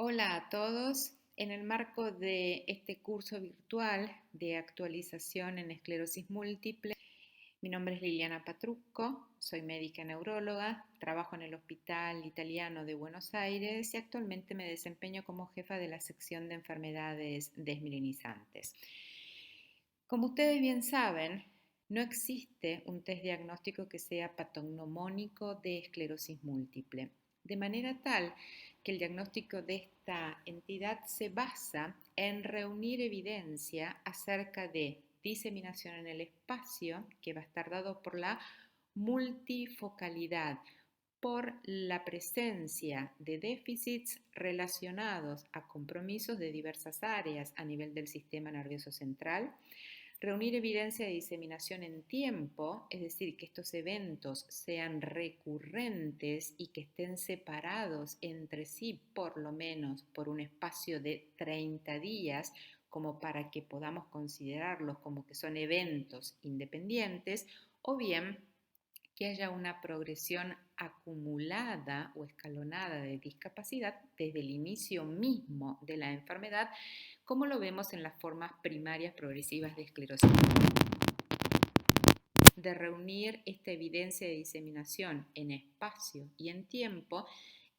Hola a todos. En el marco de este curso virtual de actualización en esclerosis múltiple, mi nombre es Liliana Patrucco, soy médica neuróloga, trabajo en el Hospital Italiano de Buenos Aires y actualmente me desempeño como jefa de la sección de enfermedades desmielinizantes. Como ustedes bien saben, no existe un test diagnóstico que sea patognomónico de esclerosis múltiple, de manera tal que el diagnóstico de esta entidad se basa en reunir evidencia acerca de diseminación en el espacio, que va a estar dado por la multifocalidad, por la presencia de déficits relacionados a compromisos de diversas áreas a nivel del sistema nervioso central, reunir evidencia de diseminación en tiempo, es decir, que estos eventos sean recurrentes y que estén separados entre sí por lo menos por un espacio de 30 días, como para que podamos considerarlos como que son eventos independientes, o bien que haya una progresión acumulada o escalonada de discapacidad desde el inicio mismo de la enfermedad, como lo vemos en las formas primarias progresivas de esclerosis. De reunir esta evidencia de diseminación en espacio y en tiempo,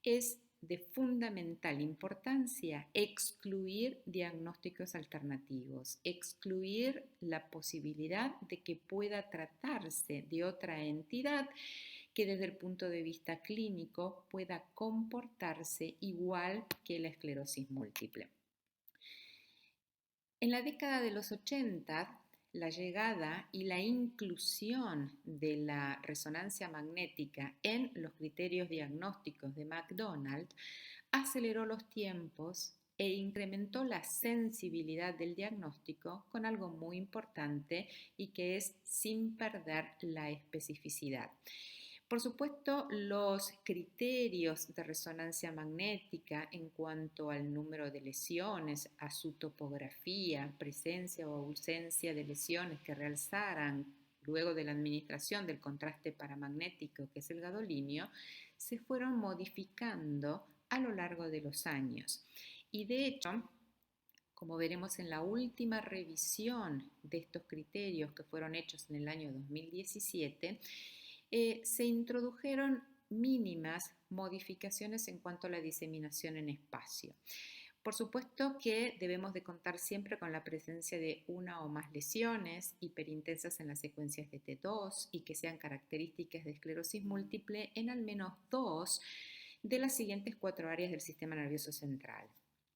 es de fundamental importancia excluir diagnósticos alternativos, excluir la posibilidad de que pueda tratarse de otra entidad que desde el punto de vista clínico pueda comportarse igual que la esclerosis múltiple. En la década de los 80, la llegada y la inclusión de la resonancia magnética en los criterios diagnósticos de McDonald aceleró los tiempos e incrementó la sensibilidad del diagnóstico con algo muy importante y que es sin perder la especificidad. Por supuesto, los criterios de resonancia magnética en cuanto al número de lesiones, a su topografía, presencia o ausencia de lesiones que realzaran luego de la administración del contraste paramagnético, que es el gadolinio, se fueron modificando a lo largo de los años. Y de hecho, como veremos en la última revisión de estos criterios que fueron hechos en el año 2017, se introdujeron mínimas modificaciones en cuanto a la diseminación en espacio. Por supuesto que debemos de contar siempre con la presencia de una o más lesiones hiperintensas en las secuencias de T2 y que sean características de esclerosis múltiple en al menos dos de las siguientes 4 áreas del sistema nervioso central.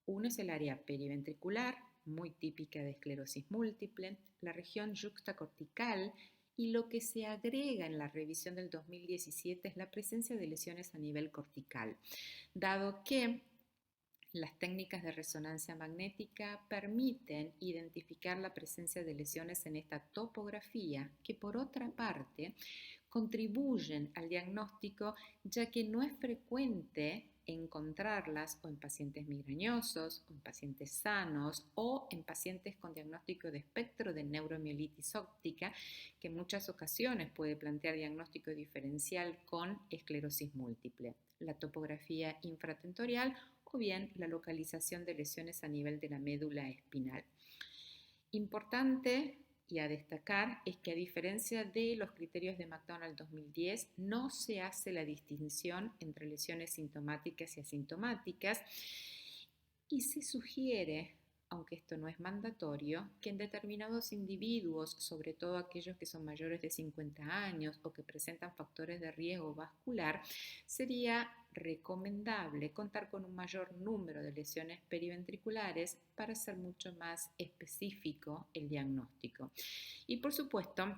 Uno es el área periventricular, muy típica de esclerosis múltiple, la región yuxtacortical, y lo que se agrega en la revisión del 2017 es la presencia de lesiones a nivel cortical, dado que las técnicas de resonancia magnética permiten identificar la presencia de lesiones en esta topografía, que por otra parte contribuyen al diagnóstico, ya que no es frecuente encontrarlas o en pacientes migrañosos, o en pacientes sanos o en pacientes con diagnóstico de espectro de neuromielitis óptica, que en muchas ocasiones puede plantear diagnóstico diferencial con esclerosis múltiple. La topografía infratentorial o bien la localización de lesiones a nivel de la médula espinal. Importante y a destacar es que a diferencia de los criterios de McDonald 2010, no se hace la distinción entre lesiones sintomáticas y asintomáticas y se sugiere, aunque esto no es mandatorio, que en determinados individuos, sobre todo aquellos que son mayores de 50 años o que presentan factores de riesgo vascular, sería recomendable contar con un mayor número de lesiones periventriculares para hacer mucho más específico el diagnóstico. Y por supuesto,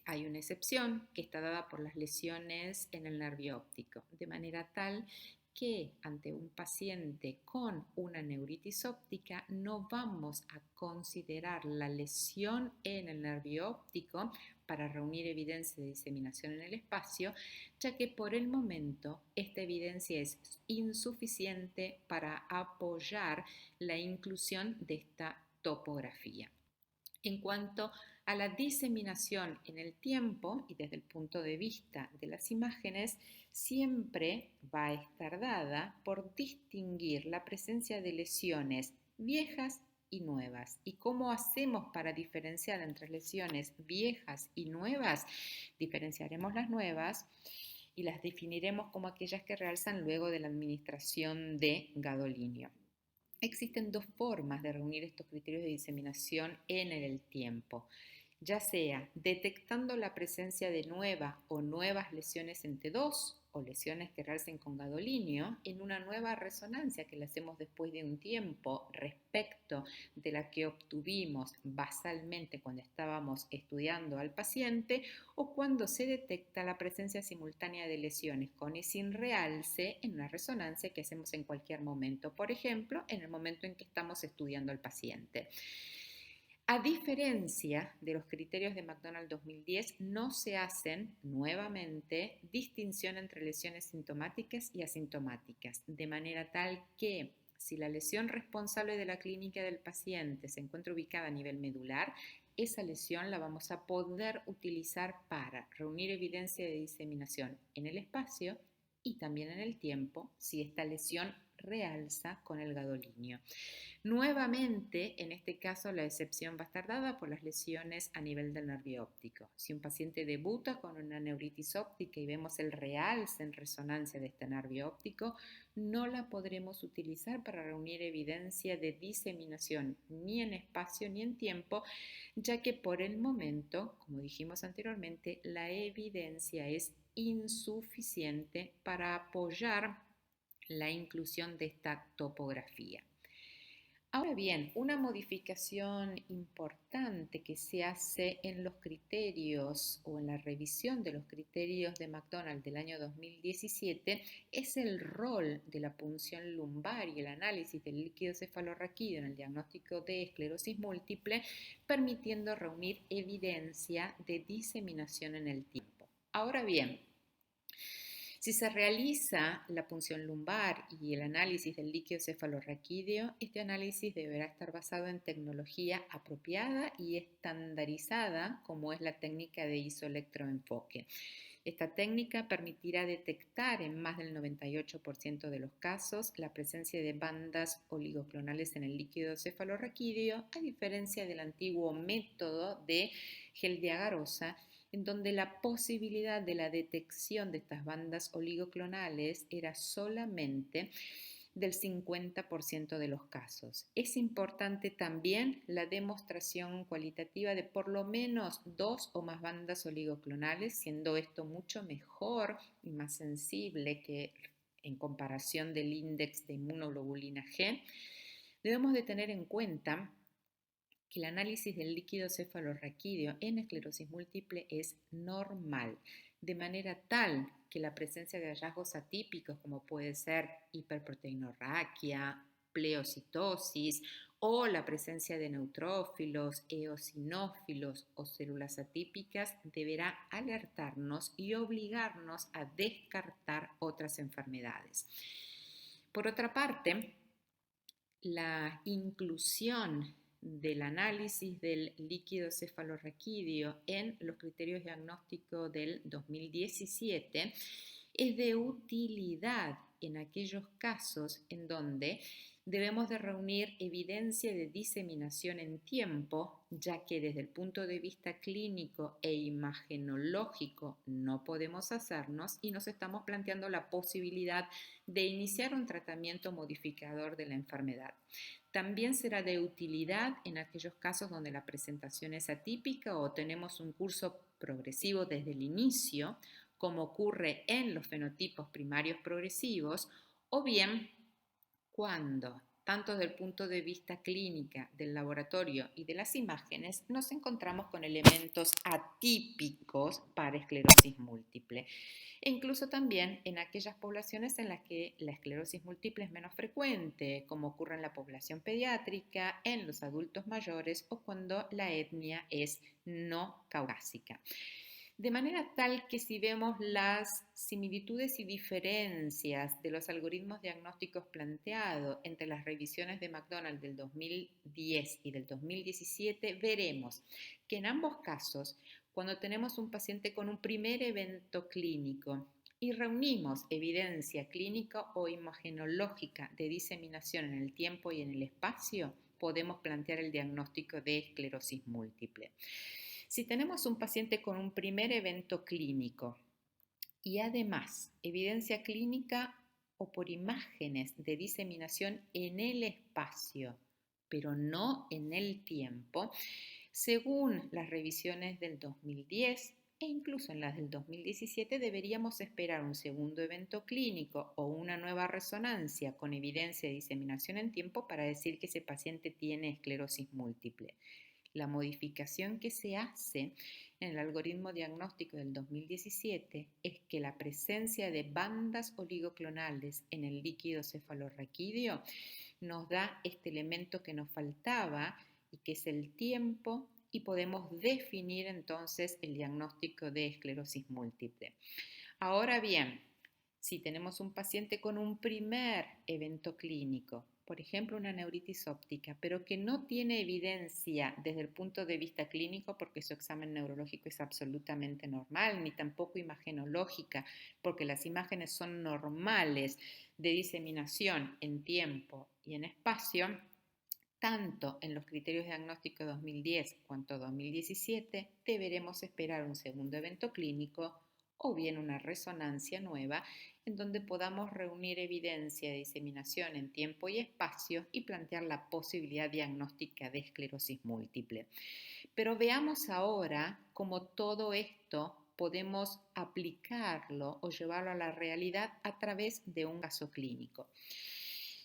hay una excepción que está dada por las lesiones en el nervio óptico, de manera tal que ante un paciente con una neuritis óptica no vamos a considerar la lesión en el nervio óptico para reunir evidencia de diseminación en el espacio, ya que por el momento esta evidencia es insuficiente para apoyar la inclusión de esta topografía. En cuanto a la diseminación en el tiempo y desde el punto de vista de las imágenes, siempre va a estar dada por distinguir la presencia de lesiones viejas y nuevas. ¿Y cómo hacemos para diferenciar entre lesiones viejas y nuevas? Diferenciaremos las nuevas y las definiremos como aquellas que realzan luego de la administración de gadolinio. Existen dos formas de reunir estos criterios de diseminación en el tiempo, ya sea detectando la presencia de nuevas o nuevas lesiones en T2 o lesiones que realcen con gadolinio en una nueva resonancia que la hacemos después de un tiempo respecto de la que obtuvimos basalmente cuando estábamos estudiando al paciente, o cuando se detecta la presencia simultánea de lesiones con y sin realce en una resonancia que hacemos en cualquier momento, por ejemplo, en el momento en que estamos estudiando al paciente. A diferencia de los criterios de McDonald 2010, no se hacen nuevamente distinción entre lesiones sintomáticas y asintomáticas, de manera tal que si la lesión responsable de la clínica del paciente se encuentra ubicada a nivel medular, esa lesión la vamos a poder utilizar para reunir evidencia de diseminación en el espacio y también en el tiempo si esta lesión realza con el gadolinio. Nuevamente, en este caso, la excepción va a estar dada por las lesiones a nivel del nervio óptico. Si un paciente debuta con una neuritis óptica y vemos el realce en resonancia de este nervio óptico, no la podremos utilizar para reunir evidencia de diseminación ni en espacio ni en tiempo, ya que por el momento, como dijimos anteriormente, la evidencia es insuficiente para apoyar la inclusión de esta topografía. Ahora bien, una modificación importante que se hace en los criterios o en la revisión de los criterios de McDonald del año 2017 es el rol de la punción lumbar y el análisis del líquido cefalorraquídeo en el diagnóstico de esclerosis múltiple, permitiendo reunir evidencia de diseminación en el tiempo. Ahora bien, si se realiza la punción lumbar y el análisis del líquido cefalorraquídeo, este análisis deberá estar basado en tecnología apropiada y estandarizada, como es la técnica de isoelectroenfoque. Esta técnica permitirá detectar en más del 98% de los casos la presencia de bandas oligoclonales en el líquido cefalorraquídeo, a diferencia del antiguo método de gel de agarosa, en donde la posibilidad de la detección de estas bandas oligoclonales era solamente del 50% de los casos. Es importante también la demostración cualitativa de por lo menos 2 o más bandas oligoclonales, siendo esto mucho mejor y más sensible que en comparación del índice de inmunoglobulina G. Debemos de tener en cuenta que el análisis del líquido cefalorraquídeo en esclerosis múltiple es normal, de manera tal que la presencia de hallazgos atípicos como puede ser hiperproteinorraquia, pleocitosis o la presencia de neutrófilos, eosinófilos o células atípicas deberá alertarnos y obligarnos a descartar otras enfermedades. Por otra parte, la inclusión del análisis del líquido cefalorraquídeo en los criterios diagnósticos del 2017 es de utilidad en aquellos casos en donde debemos de reunir evidencia de diseminación en tiempo, ya que desde el punto de vista clínico e imagenológico no podemos hacernos y nos estamos planteando la posibilidad de iniciar un tratamiento modificador de la enfermedad. También será de utilidad en aquellos casos donde la presentación es atípica o tenemos un curso progresivo desde el inicio, como ocurre en los fenotipos primarios progresivos, o bien cuando, tanto desde el punto de vista clínica, del laboratorio y de las imágenes, nos encontramos con elementos atípicos para esclerosis múltiple. E incluso también en aquellas poblaciones en las que la esclerosis múltiple es menos frecuente, como ocurre en la población pediátrica, en los adultos mayores o cuando la etnia es no caucásica. De manera tal que si vemos las similitudes y diferencias de los algoritmos diagnósticos planteados entre las revisiones de McDonald del 2010 y del 2017, veremos que en ambos casos, cuando tenemos un paciente con un primer evento clínico y reunimos evidencia clínica o imagenológica de diseminación en el tiempo y en el espacio, podemos plantear el diagnóstico de esclerosis múltiple. Si tenemos un paciente con un primer evento clínico y además evidencia clínica o por imágenes de diseminación en el espacio, pero no en el tiempo, según las revisiones del 2010 e incluso en las del 2017, deberíamos esperar un segundo evento clínico o una nueva resonancia con evidencia de diseminación en tiempo para decir que ese paciente tiene esclerosis múltiple. La modificación que se hace en el algoritmo diagnóstico del 2017 es que la presencia de bandas oligoclonales en el líquido cefalorraquídeo nos da este elemento que nos faltaba y que es el tiempo, y podemos definir entonces el diagnóstico de esclerosis múltiple. Ahora bien, si tenemos un paciente con un primer evento clínico, por ejemplo una neuritis óptica, pero que no tiene evidencia desde el punto de vista clínico porque su examen neurológico es absolutamente normal, ni tampoco imagenológica porque las imágenes son normales de diseminación en tiempo y en espacio, tanto en los criterios diagnósticos 2010 cuanto 2017, deberemos esperar un segundo evento clínico o bien una resonancia nueva en donde podamos reunir evidencia de diseminación en tiempo y espacio y plantear la posibilidad diagnóstica de esclerosis múltiple. Pero veamos ahora cómo todo esto podemos aplicarlo o llevarlo a la realidad a través de un caso clínico.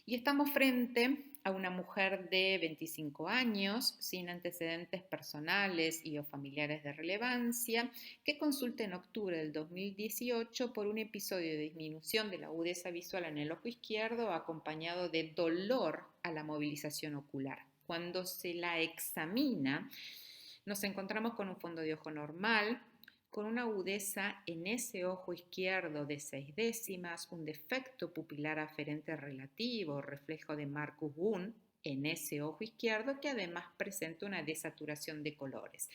Y estamos frente a una mujer de 25 años, sin antecedentes personales y o familiares de relevancia, que consulta en octubre del 2018 por un episodio de disminución de la agudeza visual en el ojo izquierdo acompañado de dolor a la movilización ocular. Cuando se la examina, nos encontramos con un fondo de ojo normal, con una agudeza en ese ojo izquierdo de 6 décimas, un defecto pupilar aferente relativo, reflejo de Marcus-Gunn en ese ojo izquierdo que además presenta una desaturación de colores.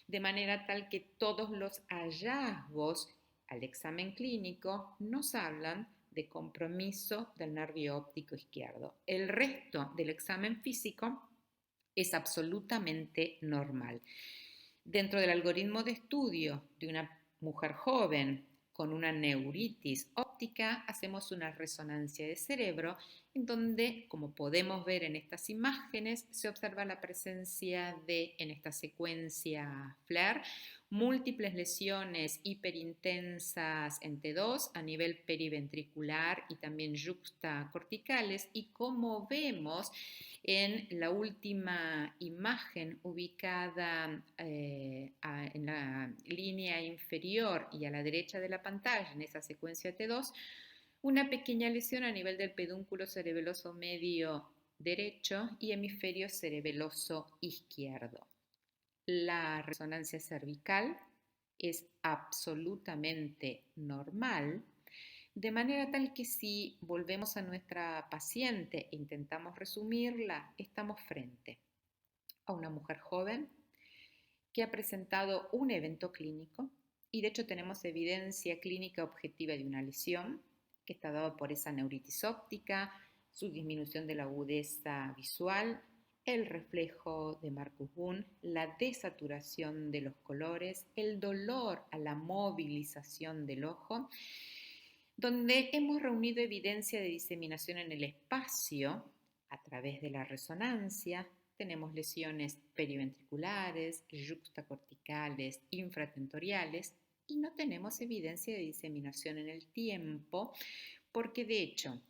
De manera tal que todos los hallazgos al examen clínico nos hablan de compromiso del nervio óptico izquierdo. El resto del examen físico es absolutamente normal. Dentro del algoritmo de estudio de una mujer joven con una neuritis óptica, hacemos una resonancia de cerebro en donde, como podemos ver en estas imágenes, se observa la presencia de, en esta secuencia FLAIR, múltiples lesiones hiperintensas en T2 a nivel periventricular y también yuxtacorticales, y como vemos en la última imagen ubicada en la línea inferior y a la derecha de la pantalla, en esa secuencia T2, una pequeña lesión a nivel del pedúnculo cerebeloso medio derecho y hemisferio cerebeloso izquierdo. La resonancia cervical es absolutamente normal, de manera tal que si volvemos a nuestra paciente e intentamos resumirla, estamos frente a una mujer joven que ha presentado un evento clínico y de hecho tenemos evidencia clínica objetiva de una lesión que está dada por esa neuritis óptica, su disminución de la agudeza visual, el reflejo de Marcus-Gunn, la desaturación de los colores, el dolor a la movilización del ojo, donde hemos reunido evidencia de diseminación en el espacio a través de la resonancia. Tenemos lesiones periventriculares, yuxtacorticales, infratentoriales y no tenemos evidencia de diseminación en el tiempo porque de hecho,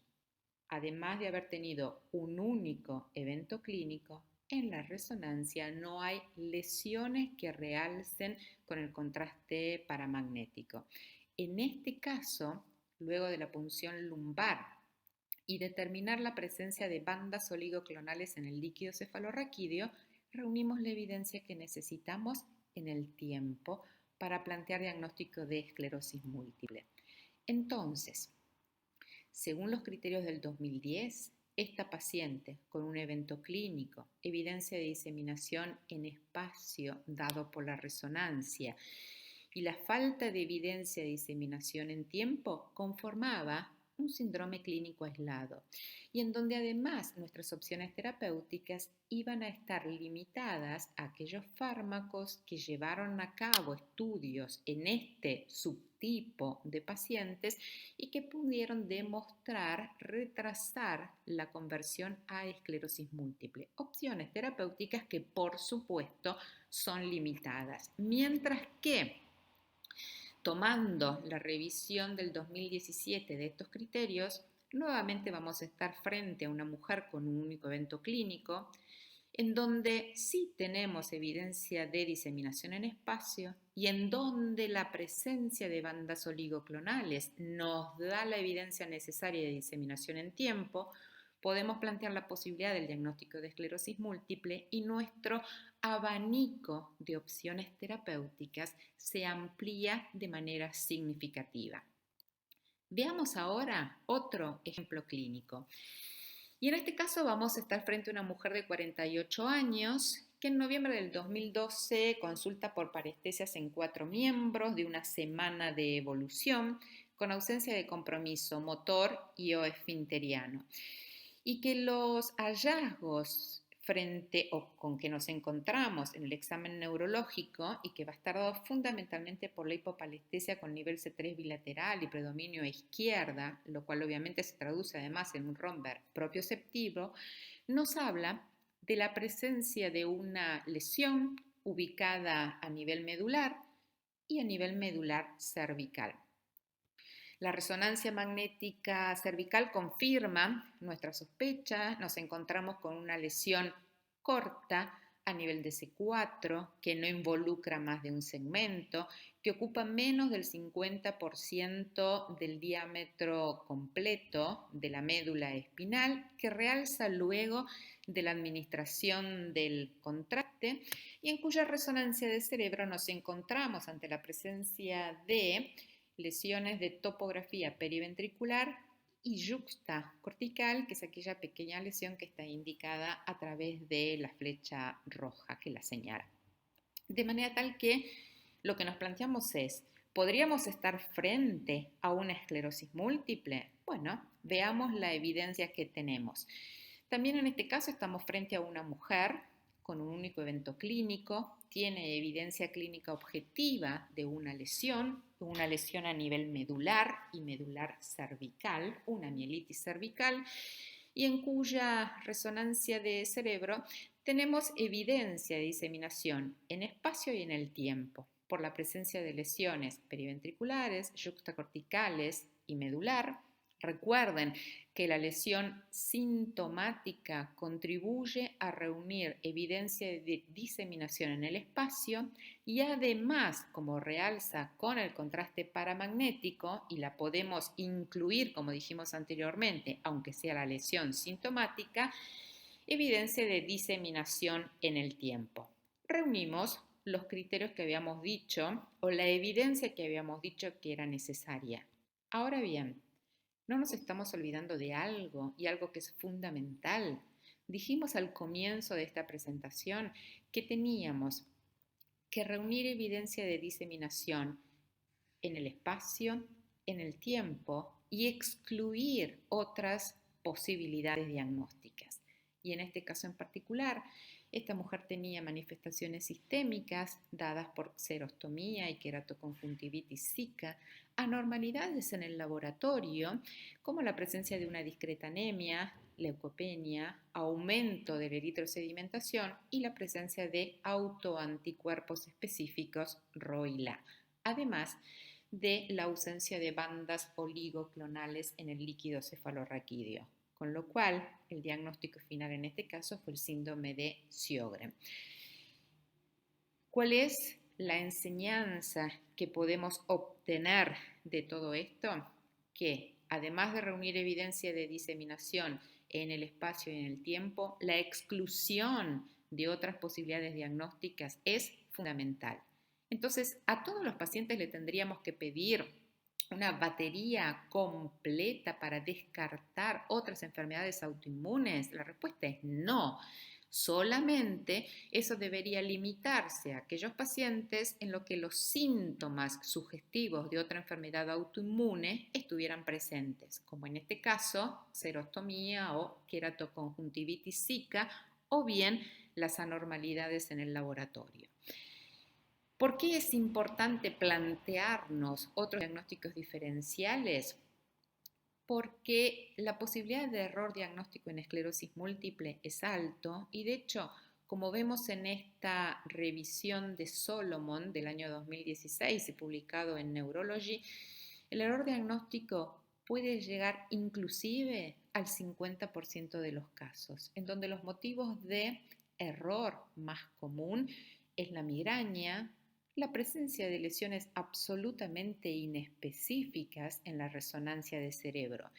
además de haber tenido un único evento clínico, en la resonancia no hay lesiones que realcen con el contraste paramagnético. En este caso, luego de la punción lumbar y determinar la presencia de bandas oligoclonales en el líquido cefalorraquídeo, reunimos la evidencia que necesitamos en el tiempo para plantear diagnóstico de esclerosis múltiple. Entonces, según los criterios del 2010, esta paciente con un evento clínico, evidencia de diseminación en espacio dado por la resonancia y la falta de evidencia de diseminación en tiempo conformaba un síndrome clínico aislado y en donde además nuestras opciones terapéuticas iban a estar limitadas a aquellos fármacos que llevaron a cabo estudios en este subtipo de pacientes y que pudieron demostrar retrasar la conversión a esclerosis múltiple. Opciones terapéuticas que por supuesto son limitadas. Mientras que tomando la revisión del 2017 de estos criterios, nuevamente vamos a estar frente a una mujer con un único evento clínico, en donde sí tenemos evidencia de diseminación en espacio y en donde la presencia de bandas oligoclonales nos da la evidencia necesaria de diseminación en tiempo, podemos plantear la posibilidad del diagnóstico de esclerosis múltiple y nuestro abanico de opciones terapéuticas se amplía de manera significativa. Veamos ahora otro ejemplo clínico. Y en este caso vamos a estar frente a una mujer de 48 años que en noviembre del 2012 consulta por parestesias en 4 miembros de una semana de evolución con ausencia de compromiso motor y o esfinteriano. Y que los hallazgos frente o con que nos encontramos en el examen neurológico y que va a estar dado fundamentalmente por la hipopalestesia con nivel C3 bilateral y predominio a izquierda, lo cual obviamente se traduce además en un romber propioceptivo, nos habla de la presencia de una lesión ubicada a nivel medular y a nivel medular cervical. La resonancia magnética cervical confirma nuestra sospecha. Nos encontramos con una lesión corta a nivel de C4 que no involucra más de un segmento, que ocupa menos del 50% del diámetro completo de la médula espinal, que realza luego de la administración del contraste y en cuya resonancia de cerebro nos encontramos ante la presencia de lesiones de topografía periventricular y yuxtacortical, que es aquella pequeña lesión que está indicada a través de la flecha roja que la señala. De manera tal que lo que nos planteamos es, ¿podríamos estar frente a una esclerosis múltiple? Bueno, veamos la evidencia que tenemos. También en este caso estamos frente a una mujer con un único evento clínico, tiene evidencia clínica objetiva de una lesión a nivel medular y medular cervical, una mielitis cervical, y en cuya resonancia de cerebro tenemos evidencia de diseminación en espacio y en el tiempo por la presencia de lesiones periventriculares, yuxtacorticales y medular. Recuerden que la lesión sintomática contribuye a reunir evidencia de diseminación en el espacio y además, como realza con el contraste paramagnético, y la podemos incluir, como dijimos anteriormente, aunque sea la lesión sintomática, evidencia de diseminación en el tiempo. Reunimos los criterios que habíamos dicho o la evidencia que habíamos dicho que era necesaria. Ahora bien, no nos estamos olvidando de algo y algo que es fundamental. Dijimos al comienzo de esta presentación que teníamos que reunir evidencia de diseminación en el espacio, en el tiempo y excluir otras posibilidades diagnósticas. Y en este caso en particular, esta mujer tenía manifestaciones sistémicas dadas por xerostomía y queratoconjuntivitis zika, anormalidades en el laboratorio, como la presencia de una discreta anemia, leucopenia, aumento de la eritrosedimentación y la presencia de autoanticuerpos específicos ROILA, además de la ausencia de bandas oligoclonales en el líquido cefalorraquídeo, con lo cual el diagnóstico final en este caso fue el síndrome de Sjögren. ¿Cuál es la enseñanza que podemos obtener de todo esto? Que además de reunir evidencia de diseminación en el espacio y en el tiempo, la exclusión de otras posibilidades diagnósticas es fundamental. Entonces, a todos los pacientes le tendríamos que pedir una batería completa para descartar otras enfermedades autoinmunes. La respuesta es no. Solamente eso debería limitarse a aquellos pacientes en los que los síntomas sugestivos de otra enfermedad autoinmune estuvieran presentes, como en este caso, serostomía o queratoconjuntivitis zika, o bien las anormalidades en el laboratorio. ¿Por qué es importante plantearnos otros diagnósticos diferenciales? Porque la posibilidad de error diagnóstico en esclerosis múltiple es alto y de hecho, como vemos en esta revisión de Solomon del año 2016 y publicado en Neurology, el error diagnóstico puede llegar inclusive al 50% de los casos, en donde los motivos de error más común es la migraña, la presencia de lesiones absolutamente inespecíficas en la resonancia de cerebro.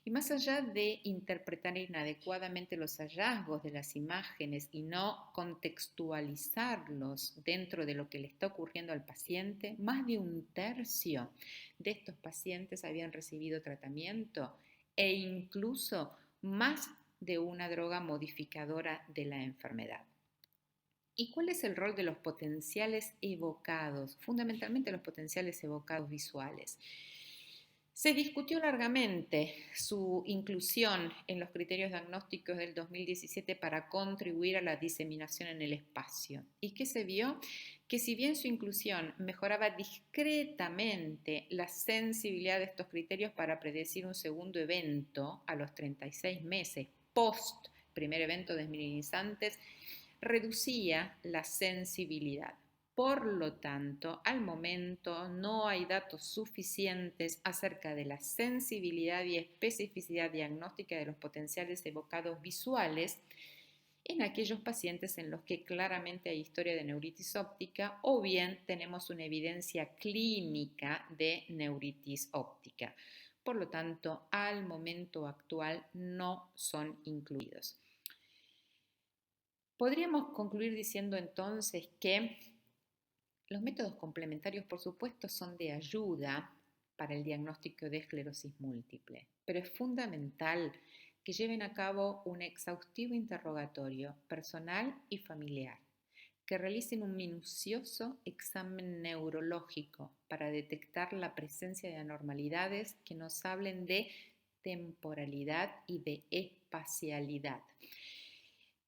Y más allá de interpretar inadecuadamente los hallazgos de las imágenes y no contextualizarlos dentro de lo que le está ocurriendo al paciente, más de un tercio de estos pacientes habían recibido tratamiento e incluso más de una droga modificadora de la enfermedad. ¿Y cuál es el rol de los potenciales evocados? Fundamentalmente los potenciales evocados visuales. Se discutió largamente su inclusión en los criterios diagnósticos del 2017 para contribuir a la diseminación en el espacio. ¿Y qué se vio? Que si bien su inclusión mejoraba discretamente la sensibilidad de estos criterios para predecir un segundo evento a los 36 meses post primer evento desmielinizantes, reducía la sensibilidad. Por lo tanto, al momento no hay datos suficientes acerca de la sensibilidad y especificidad diagnóstica de los potenciales evocados visuales en aquellos pacientes en los que claramente hay historia de neuritis óptica o bien tenemos una evidencia clínica de neuritis óptica. Por lo tanto, al momento actual no son incluidos. Podríamos concluir diciendo entonces que los métodos complementarios, por supuesto, son de ayuda para el diagnóstico de esclerosis múltiple, pero es fundamental que lleven a cabo un exhaustivo interrogatorio personal y familiar, que realicen un minucioso examen neurológico para detectar la presencia de anormalidades que nos hablen de temporalidad y de espacialidad.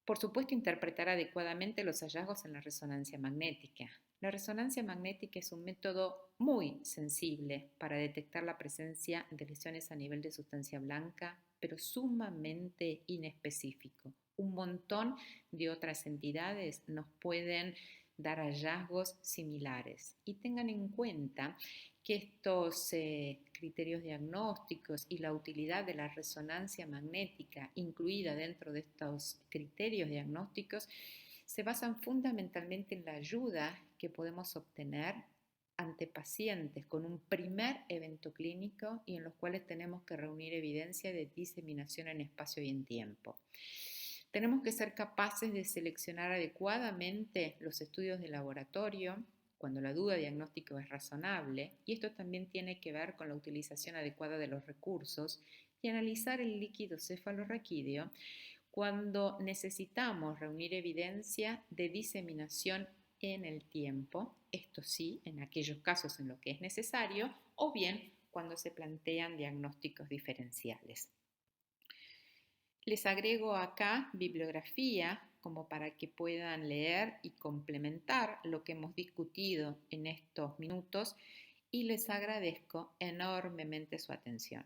Por supuesto, interpretar adecuadamente los hallazgos en la resonancia magnética. La resonancia magnética es un método muy sensible para detectar la presencia de lesiones a nivel de sustancia blanca, pero sumamente inespecífico. Un montón de otras entidades nos pueden dar hallazgos similares. Y tengan en cuenta que estos criterios diagnósticos y la utilidad de la resonancia magnética incluida dentro de estos criterios diagnósticos se basan fundamentalmente en la ayuda que podemos obtener ante pacientes con un primer evento clínico y en los cuales tenemos que reunir evidencia de diseminación en espacio y en tiempo. Tenemos que ser capaces de seleccionar adecuadamente los estudios de laboratorio cuando la duda diagnóstica es razonable, y esto también tiene que ver con la utilización adecuada de los recursos y analizar el líquido cefalorraquídeo cuando necesitamos reunir evidencia de diseminación en el tiempo, esto sí, en aquellos casos en los que es necesario, o bien cuando se plantean diagnósticos diferenciales. Les agrego acá bibliografía como para que puedan leer y complementar lo que hemos discutido en estos minutos y les agradezco enormemente su atención.